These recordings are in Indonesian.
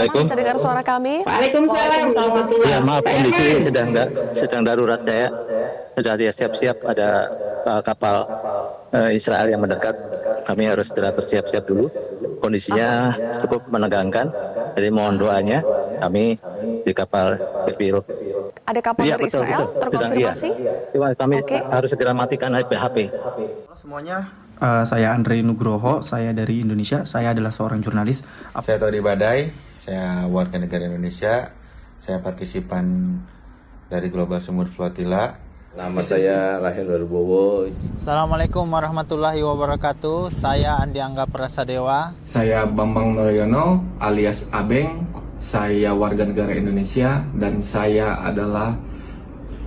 Assalamualaikum. bisa dengar suara kami? Waalaikumsalam. Ya, maaf, kondisi sedang darurat ya. Sudah siap-siap ada kapal Israel yang mendekat. Kami harus segera bersiap-siap dulu. Kondisinya cukup menegangkan. Jadi mohon doanya. Kami di kapal Zefiro. Ada kapal Iya, dari betul, Israel betul. terkonfirmasi? Kami Oke. harus segera matikan HP. Halo semuanya, saya Andre Nugroho, saya dari Indonesia, saya adalah seorang jurnalis. Saya Todi Badai, saya warga negara Indonesia, saya partisipan dari Global Sumut Flotilla. Nama saya Rahel Darbowo. Assalamualaikum warahmatullahi wabarakatuh. Saya Andi Angga Prasadewa. Saya Bambang Noroyono alias Abeng. Saya warga negara Indonesia dan saya adalah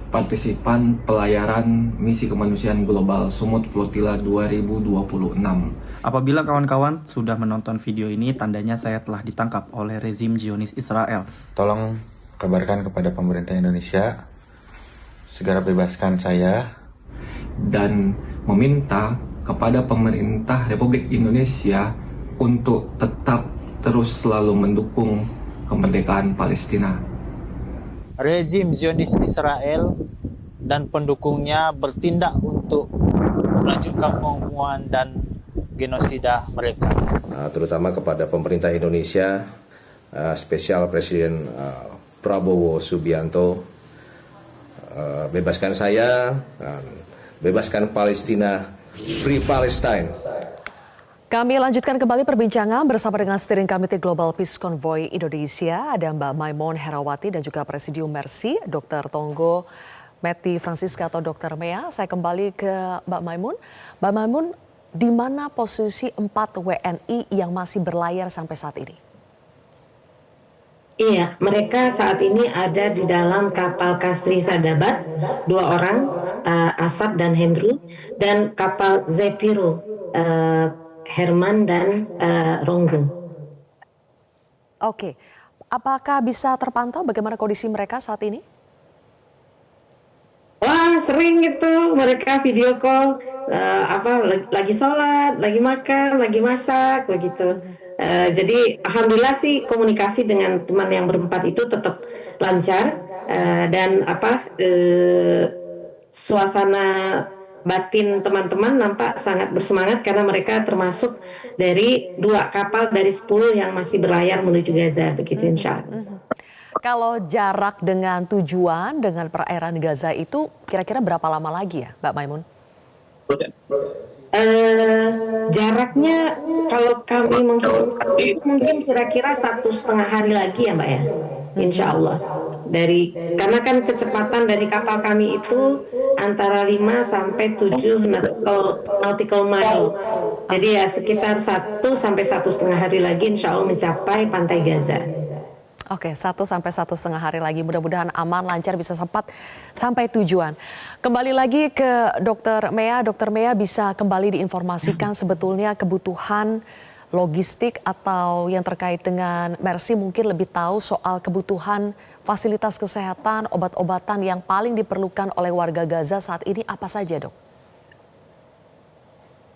partisipan pelayaran misi kemanusiaan global Sumut Flotilla 2026. Apabila kawan-kawan sudah menonton video ini, tandanya saya telah ditangkap oleh rezim Zionis Israel. Tolong kabarkan kepada pemerintah Indonesia, segera bebaskan saya. Dan meminta kepada pemerintah Republik Indonesia untuk tetap terus selalu mendukung kemerdekaan Palestina. Rezim Zionis Israel dan pendukungnya bertindak untuk melanjutkan pembunuhan dan genosida mereka. Terutama kepada pemerintah Indonesia, spesial Presiden Prabowo Subianto, bebaskan saya, bebaskan Palestina, Free Palestine. Kami lanjutkan kembali perbincangan bersama dengan Steering Committee Global Peace Convoy Indonesia. Ada Mbak Maimun Herawati dan juga Presidium Mercy, Dr. Tonggo Meti Francisca atau Dr. Mea. Saya kembali ke Mbak Maimun. Mbak Maimun, di mana posisi 4 WNI yang masih berlayar sampai saat ini? Iya, mereka saat ini ada di dalam kapal Kastri Sadabat, 2 orang, Asad dan Hendru, dan kapal Zefiro, Herman dan Ronggo. Oke, apakah bisa terpantau bagaimana kondisi mereka saat ini? Wah, sering itu mereka video call, lagi sholat, lagi makan, lagi masak, begitu. Jadi alhamdulillah sih komunikasi dengan teman yang berempat itu tetap lancar, dan suasana batin teman-teman nampak sangat bersemangat karena mereka termasuk dari 2 kapal dari 10 yang masih berlayar menuju Gaza, begitu insya Allah. Kalau jarak dengan tujuan dengan perairan Gaza itu kira-kira berapa lama lagi ya, Mbak Maimun? Jaraknya kalau kami menghitung mungkin kira-kira 1,5 hari lagi ya Mbak ya, insya Allah. Karena kan kecepatan dari kapal kami itu antara 5 sampai 7 nautical mile. Jadi ya sekitar 1 sampai 1,5 hari lagi insya Allah mencapai pantai Gaza. Oke, 1 sampai 1,5 hari lagi. Mudah-mudahan aman, lancar, bisa sempat sampai tujuan. Kembali lagi ke Dr. Mea. Dr. Mea bisa kembali diinformasikan sebetulnya kebutuhan logistik atau yang terkait dengan Mercy mungkin lebih tahu soal kebutuhan fasilitas kesehatan, obat-obatan yang paling diperlukan oleh warga Gaza saat ini apa saja, Dok?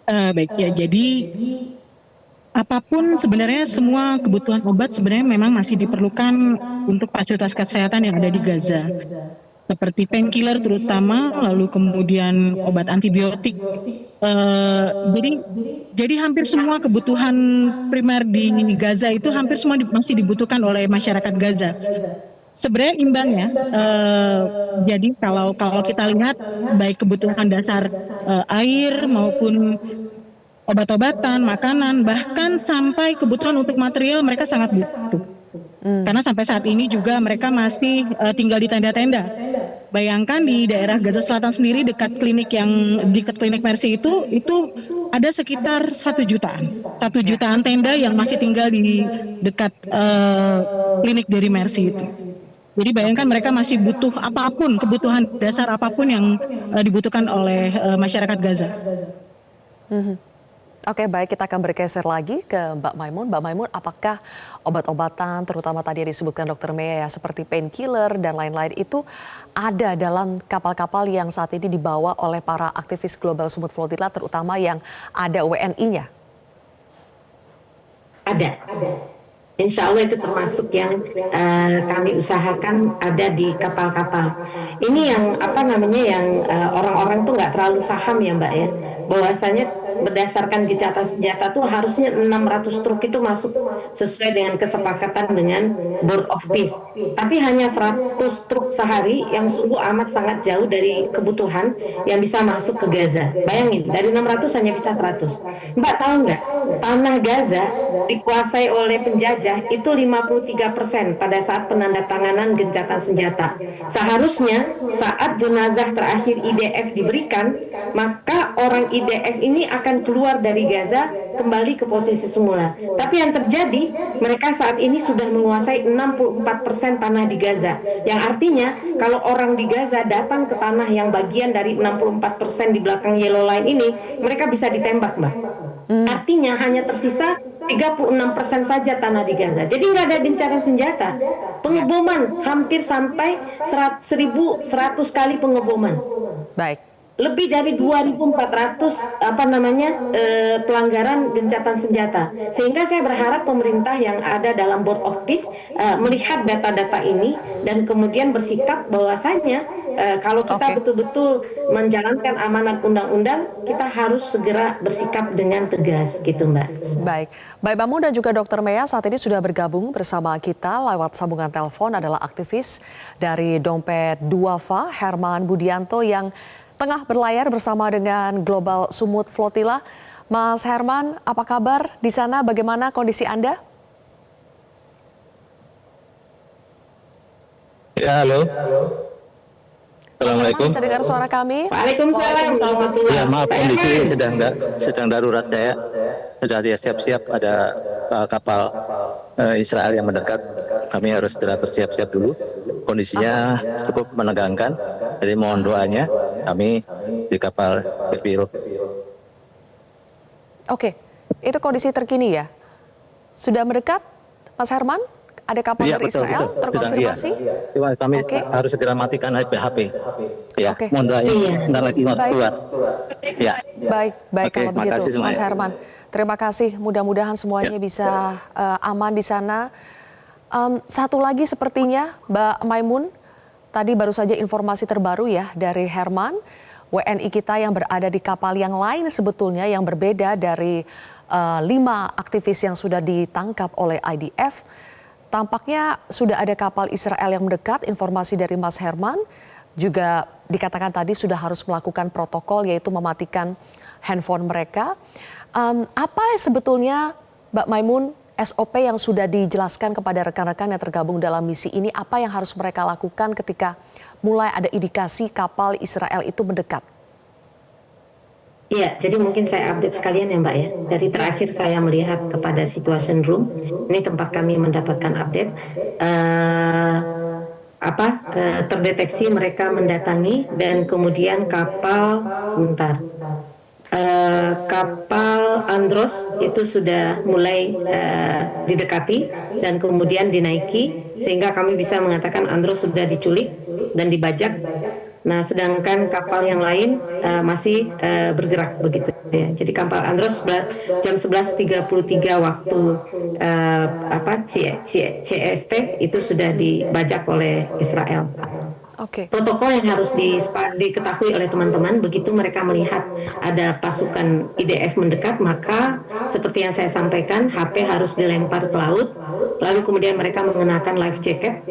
Baik ya, jadi apapun sebenarnya semua kebutuhan obat sebenarnya memang masih diperlukan untuk fasilitas kesehatan yang ada di Gaza. Seperti painkiller terutama, lalu kemudian obat antibiotik. Jadi hampir semua kebutuhan primer di Gaza itu hampir semua masih dibutuhkan oleh masyarakat Gaza. Sebenarnya imbang ya. Jadi kalau kita lihat baik kebutuhan dasar air maupun obat-obatan, makanan, bahkan sampai kebutuhan untuk material mereka sangat butuh. Karena sampai saat ini juga mereka masih tinggal di tenda-tenda. Bayangkan di daerah Gaza Selatan sendiri dekat klinik Mercy itu ada sekitar 1 jutaan. 1 jutaan tenda yang masih tinggal di dekat klinik dari Mercy itu. Jadi bayangkan mereka masih butuh apapun, kebutuhan dasar apapun yang dibutuhkan oleh masyarakat Gaza. Oke, baik, kita akan bergeser lagi ke Mbak Maimun. Mbak Maimun, apakah obat-obatan, terutama tadi yang disebutkan Dr. Mea, ya, seperti painkiller dan lain-lain itu ada dalam kapal-kapal yang saat ini dibawa oleh para aktivis Global Sumut Flotilla, terutama yang ada WNI-nya? Ada. Insya Allah itu termasuk yang kami usahakan ada di kapal-kapal. Ini yang apa namanya yang orang-orang tuh nggak terlalu paham ya Mbak ya, bahwasanya berdasarkan gencatan senjata tuh harusnya 600 truk itu masuk sesuai dengan kesepakatan dengan Board of Peace. Tapi hanya 100 truk sehari yang sungguh amat sangat jauh dari kebutuhan yang bisa masuk ke Gaza. Bayangin, dari 600 hanya bisa 100. Mbak tahu nggak, tanah Gaza dikuasai oleh penjajah itu 53% pada saat penandatanganan gencatan senjata. Seharusnya saat jenazah terakhir IDF diberikan, maka orang IDF ini akan keluar dari Gaza kembali ke posisi semula. Tapi yang terjadi, mereka saat ini sudah menguasai 64% tanah di Gaza. Yang artinya kalau orang di Gaza datang ke tanah yang bagian dari 64% di belakang Yellow Line ini, mereka bisa ditembak, Mbak. Artinya hanya tersisa 36% saja tanah di Gaza. Jadi nggak ada gencatan senjata. Pengeboman hampir sampai 1.100 kali pengeboman. Baik. Lebih dari 2.400 pelanggaran gencatan senjata. Sehingga saya berharap pemerintah yang ada dalam Board of Peace melihat data-data ini dan kemudian bersikap bahwasanya kalau kita betul-betul menjalankan amanat undang-undang, kita harus segera bersikap dengan tegas gitu Mbak. Baik, Mbak Mamun dan juga Dr. Mea saat ini sudah bergabung bersama kita lewat sambungan telepon adalah aktivis dari Dompet Duafa, Herman Budianto yang tengah berlayar bersama dengan Global Sumut Flotilla. Mas Herman, apa kabar di sana? Bagaimana kondisi Anda? Ya, halo. Assalamualaikum. Bisa dengar suara kami? Waalaikumsalam. Ya, maaf kondisi sedang darurat ya. Sudah siap-siap ada kapal Israel yang mendekat. Kami harus segera bersiap-siap dulu. Kondisinya cukup menegangkan. Jadi mohon doanya kami di kapal Severo. Oke, itu kondisi terkini ya. Sudah mendekat, Mas Herman? Ada kapal dari Israel terkonfirmasi? Iya. Kami harus segera matikan HP. Ya, mohon doanya. Sebentar lagi mau keluar. Ya. Baik kalau begitu, makasih Mas Herman. Terima kasih. Mudah-mudahan semuanya bisa aman di sana. Satu lagi sepertinya, Mbak Maimun, tadi baru saja informasi terbaru ya dari Herman, WNI kita yang berada di kapal yang lain sebetulnya yang berbeda dari 5 aktivis yang sudah ditangkap oleh IDF. Tampaknya sudah ada kapal Israel yang mendekat, informasi dari Mas Herman. Juga dikatakan tadi sudah harus melakukan protokol yaitu mematikan handphone mereka. Apa sebetulnya Mbak Maimun SOP yang sudah dijelaskan kepada rekan-rekan yang tergabung dalam misi ini? Apa yang harus mereka lakukan ketika mulai ada indikasi kapal Israel itu mendekat? Iya, jadi mungkin saya update sekalian ya Mbak ya. Dari terakhir saya melihat kepada situation room, ini tempat kami mendapatkan update. Terdeteksi mereka mendatangi dan kemudian kapal kapal Andros itu sudah mulai didekati dan kemudian dinaiki sehingga kami bisa mengatakan Andros sudah diculik dan dibajak. Nah, sedangkan kapal yang lain masih bergerak begitu ya. Jadi kapal Andros jam 11.33 waktu CST itu sudah dibajak oleh Israel. Protokol yang harus diketahui oleh teman-teman, begitu mereka melihat ada pasukan IDF mendekat, maka seperti yang saya sampaikan, HP harus dilempar ke laut, lalu kemudian mereka mengenakan life jacket,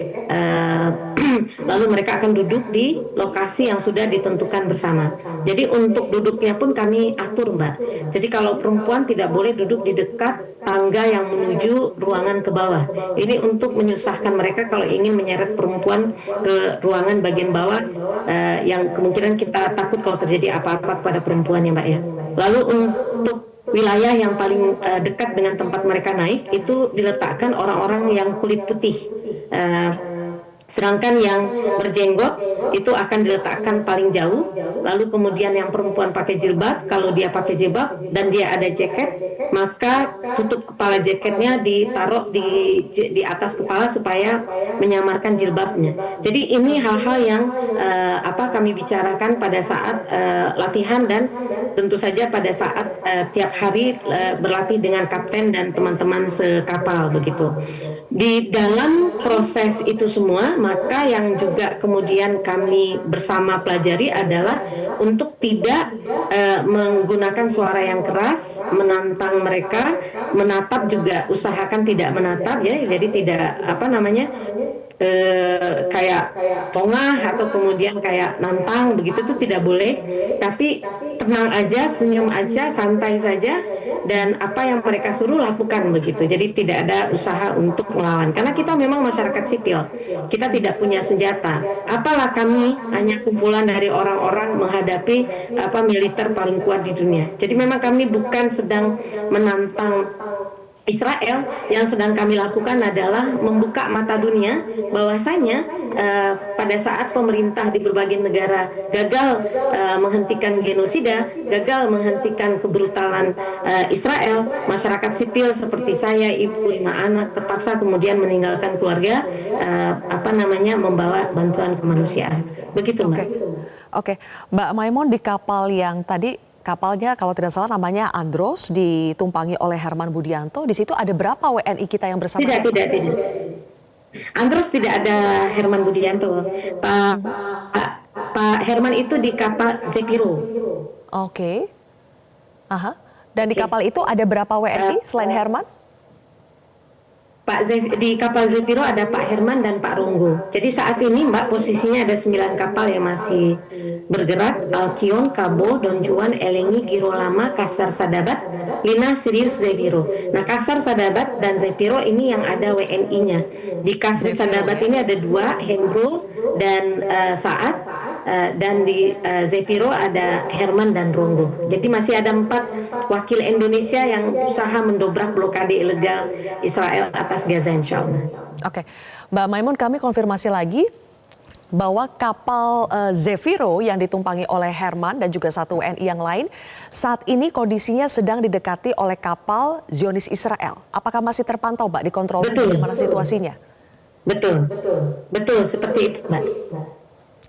lalu mereka akan duduk di lokasi yang sudah ditentukan bersama. Jadi untuk duduknya pun kami atur Mbak. Jadi kalau perempuan tidak boleh duduk di dekat tangga yang menuju ruangan ke bawah. Ini untuk menyusahkan mereka kalau ingin menyeret perempuan ke ruangan bagian bawah yang kemungkinan kita takut kalau terjadi apa-apa kepada perempuan ya Mbak ya. Lalu untuk wilayah yang paling dekat dengan tempat mereka naik itu diletakkan orang-orang yang kulit putih. Sedangkan yang berjenggot itu akan diletakkan paling jauh. Lalu kemudian yang perempuan pakai jilbab, kalau dia pakai jilbab dan dia ada jaket, maka tutup kepala jaketnya ditaruh di atas kepala supaya menyamarkan jilbabnya. Jadi ini hal-hal yang kami bicarakan pada saat latihan dan tentu saja pada saat tiap hari berlatih dengan kapten dan teman-teman sekapal begitu. Di dalam proses itu semua, maka yang juga kemudian kami bersama pelajari adalah untuk tidak menggunakan suara yang keras, menantang mereka, menatap juga usahakan tidak menatap ya, jadi tidak kayak pongah atau kemudian kayak nantang begitu tuh tidak boleh, tapi tenang aja, senyum aja, santai saja, dan apa yang mereka suruh lakukan begitu. Jadi tidak ada usaha untuk melawan karena kita memang masyarakat sipil, kita tidak punya senjata. Apalah kami hanya kumpulan dari orang-orang menghadapi militer paling kuat di dunia. Jadi memang kami bukan sedang menantang Israel, yang sedang kami lakukan adalah membuka mata dunia bahwasanya pada saat pemerintah di berbagai negara gagal menghentikan genosida, gagal menghentikan kebrutalan Israel, masyarakat sipil seperti saya, ibu 5 anak terpaksa kemudian meninggalkan keluarga, membawa bantuan kemanusiaan. Begitu, Mbak. Oke, Mbak Maimun, di kapal yang tadi kapalnya kalau tidak salah namanya Andros ditumpangi oleh Herman Budianto. Di situ ada berapa WNI kita yang bersama? Tidak. Andros tidak ada Herman Budianto. Pak Herman itu di kapal Zepiro. Oke. Aha. Dan di kapal itu ada berapa WNI selain Herman? Di kapal Zepiro ada Pak Herman dan Pak Ronggo. Jadi saat ini Mbak posisinya ada 9 kapal yang masih bergerak. Alkion, Kabo, Don Juan, Elengi, Girolama, Kasar Sadabat, Lina, Sirius, Zepiro. Nah, Kasar Sadabat dan Zepiro ini yang ada WNI-nya. Di Kasar Sadabat ini ada 2, Hendro dan Saat. Dan di Zepiro ada Herman dan Ronggo. Jadi masih ada 4 wakil Indonesia yang usaha mendobrak blokade ilegal Israel atas Gaza, insya Allah. Oke, Mbak Maimun, kami konfirmasi lagi bahwa kapal Zepiro yang ditumpangi oleh Herman dan juga 1 WNI yang lain saat ini kondisinya sedang didekati oleh kapal Zionis Israel. Apakah masih terpantau, Mbak, dikontrol? Bagaimana situasinya? Betul seperti itu, Mbak.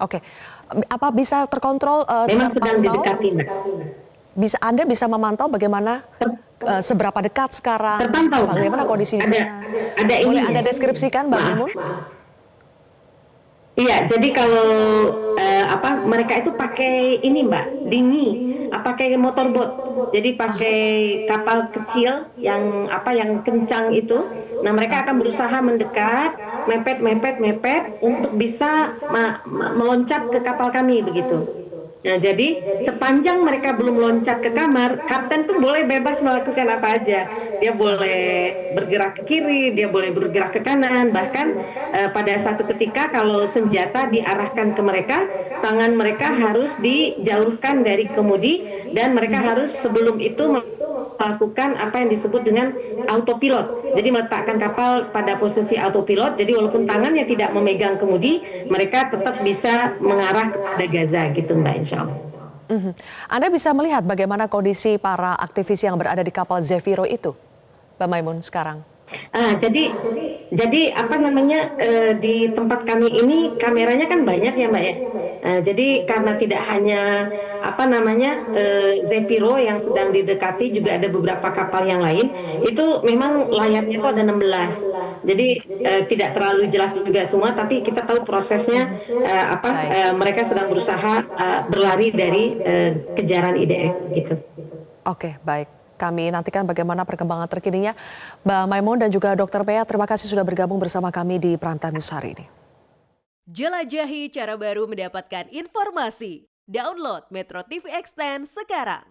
Oke, apa bisa terkontrol? Memang sedang didekati, Mbak. Anda bisa memantau bagaimana seberapa dekat sekarang? Terpantau, bagaimana kondisi di sana? Boleh Anda deskripsikan, Mbak Maimun? Iya, jadi kalau mereka itu pakai ini, Mbak, dinghy, pakai motorbot. Jadi pakai kapal kecil yang kencang itu. Nah, mereka akan berusaha mendekat, mepet untuk bisa meloncat ke kapal kami begitu. Nah, jadi sepanjang mereka belum loncat ke kamar, kapten tuh boleh bebas melakukan apa aja. Dia boleh bergerak ke kiri, dia boleh bergerak ke kanan. Bahkan pada satu ketika kalau senjata diarahkan ke mereka, tangan mereka harus dijauhkan dari kemudi dan mereka harus sebelum itu melakukan apa yang disebut dengan autopilot. Jadi meletakkan kapal pada posisi autopilot. Jadi walaupun tangannya tidak memegang kemudi, mereka tetap bisa mengarah kepada Gaza gitu, Mbak, insya Allah. Anda bisa melihat bagaimana kondisi para aktivis yang berada di kapal Zepiro itu, Mbak Maimun, sekarang? Jadi di tempat kami ini kameranya kan banyak ya, Mbak ya. Jadi karena tidak hanya Zepiro yang sedang didekati, juga ada beberapa kapal yang lain. Itu memang layarnya itu ada 16. Jadi tidak terlalu jelas juga semua, tapi kita tahu prosesnya mereka sedang berusaha berlari dari kejaran IDF gitu. Oke, baik. Kami nantikan bagaimana perkembangan terkininya. Mbak Maimun dan juga Dr. Mea, terima kasih sudah bergabung bersama kami di Prime Time News hari ini. Jelajahi cara baru mendapatkan informasi. Download Metro TV Extend sekarang.